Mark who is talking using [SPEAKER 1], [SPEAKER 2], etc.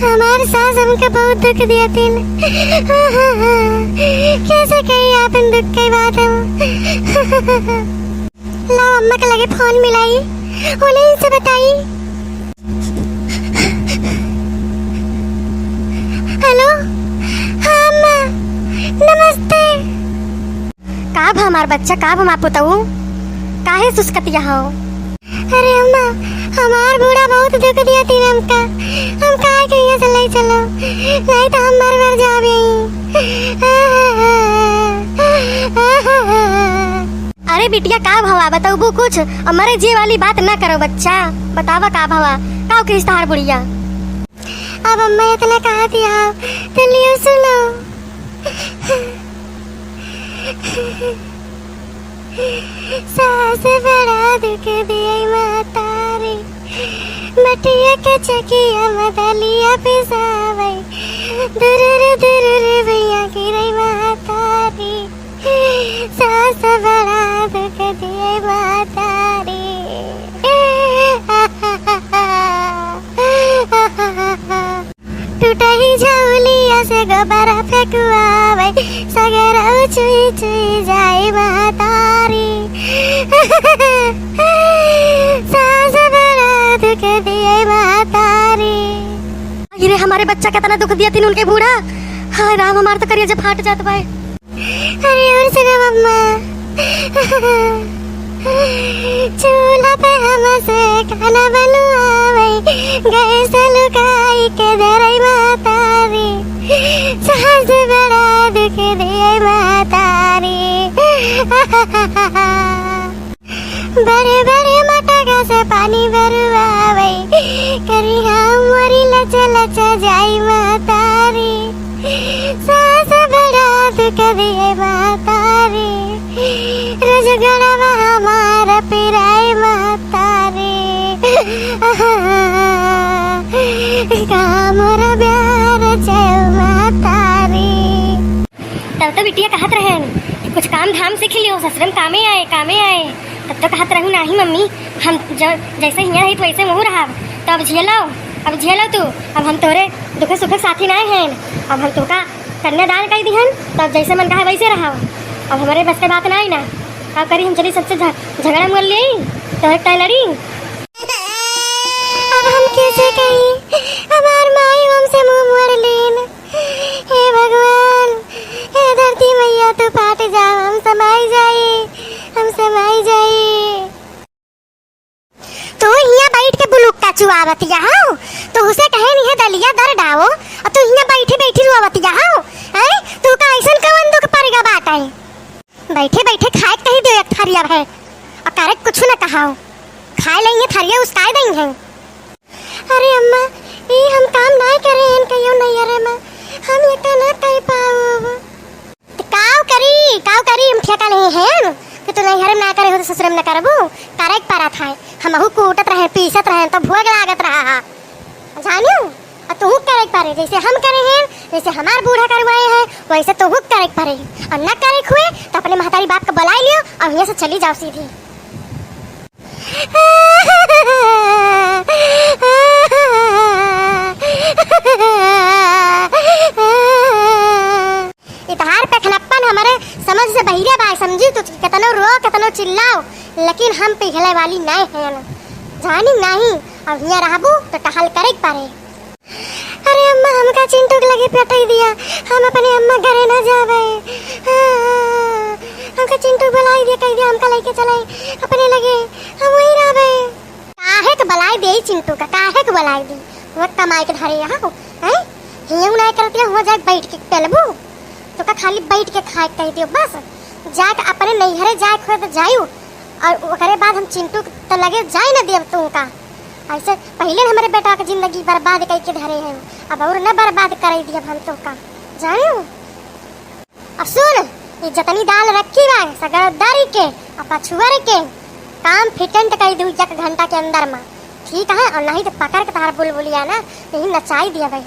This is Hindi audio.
[SPEAKER 1] हमारे सास हमको बहुत दुख दिया थी। कैसे कही आप इन दुख की बात हम। लाओ अम्मा के लगे फोन मिलाई, उन्हें इनसे बताई। हेलो, हाँ अम्मा नमस्ते। काब हमार बच्चा, काब हम आप बताऊँ काहे सुस्कतिया हो। अरे अम्मा हमार बूढ़ा बहुत दुख दिया थी हमका, हम काहे के यहाँ से ले चलो, नहीं तो हम मर जावे। अरे बिटिया का भवा बताऊ कुछ, मरे जी वाली बात ना करो बच्चा, बतावा का भवा का किस्तार बुढ़िया। अब अम्मा इतना कहा दिया तो लियो सुनो। सास बड़ा दुख दिए मातारी, मटिया के चकिया मदलिया पिसावे, दुरुर भैया गिरई मातारी। सास बड़ा दुख दिए मातारी। टूटही झौलिया से गोबरा फेंकुआवे, सगरा चुई चुई जाए मातारी। सास बड़ा दुख दिए मातारी। ये हमारे बच्चा कितना दुख दिया तीन उनके बूढ़ा। हाय राम, हमारे तो करिए जब फाट जात भाई। अरे और सुनो मम्मा, चूल्हा पे हमसे खाना बनवावे, गैस लुकाई के धरई मातारी। सास बड़ा दुख दिए मातारी। बड़े बड़े मटका से पानी भरवावे, करिया मोरी लचा लचा जाई मातारी। सास बड़ा दुख दिए मातारी। रजगड़वा हमारा पिराई मातारी। कामरा प्यार चल मातारी। तब तो बिटिया कहत रहे कुछ काम धाम सीख लियो, ससुर में कामे आए कामे आए। तब तो कहत रहूँ नहीं मम्मी, हम जैसे हियाँ रही तो वैसे मुँह रहा। तो अब झेलो तू, अब हम तोरे दुख सुख साथी नहीं हैं। अब हम तुका कन्यादान कर दिहन, तो अब जैसे मन कहा वैसे रहा। अब हमारे बस के बात नहीं ना, क्या करी हम चली सबसे झगड़ा मोल ले तो एक लड़ी। अब हम कैसे कही, हमार माई हमसे मुंह मोड़ लेन। हे भगवान, हे धरती मैया तू पाट जा, हम समाई जाए। तो यहाँ बैठ के बुलुक्का चुआवतिया हो, तो उसे कहे नहीं है दलिया दर डाओ, और तू यहाँ बैठी रुआवतिया हो। तू का ऐसा कवन दुख पड़ेगा बात है। बैठे खाए कहीं दो एक थरिया है, और करे कुछ न कहा खाए लेंगे थरिया उसकाए देंगे। अरे अम्मा ये हम काम नहीं करे हैं कहियो नहीं। अरे माँ हम ये तो ना कह पाओ, तो काव करी हम ठेका नहीं है कि तू नहीं हरम ना करे हो तो ससुरम ना करबू। करे पारा था हमहु कूटत रहे पीसत रहे तो भोग लागत रहा जानियो। और तू करे पारे जैसे हम करे हैं, जैसे हमार बूढ़ा करवाए हैं वैसे तू करे पारे। और न करे हुए तो अपने महतारी बाप को बुला लियो और यहाँ से चली जाओ सीधी। इतहार पे खनप्पन हमारे समझ से बहिरे बाय समझी तो कितनो रो कितनो चिल्लाओ, लेकिन हम पिघले वाली नहीं हैं जानी नहीं। अब यहाँ रहबू तो टहल करे पारे। अरे अम्मा हमका चिंटू के लगे पटाई दिया, हम अपने अम्मा घरे ना जावे। हमका चिंटू बुलाई दिया, कह दिया हमका लेके चले अपने लगे, हम वही रहबे। काहे के बुलाई दे चिंटू का, काहे के बुलाई दी वो कमाई के धरे यहाँ हैं। हियू नहीं करती हो जाके बैठ के पेलबू तो का खाली बैठ के खाए कह दियो बस। जाके अपने नैहरे जाए खुद जायू, और ओकरे बाद हम चिंटू तो लगे जाए ना देव तू का। ऐसे पहले हमारे बेटा की जिंदगी बर्बाद करके धरे हैं, अब और न बर्बाद कर दिया हम तो का जानो। अब सुन ये जतनी दाल रखी बा सगरदारी के और पछुआरे के काम फिटंट कर दू 1 घंटा के अंदर में, ठीक है। और नहीं तो पकड़ के तार बुलबुलिया ना यही नचाई दिया भाई।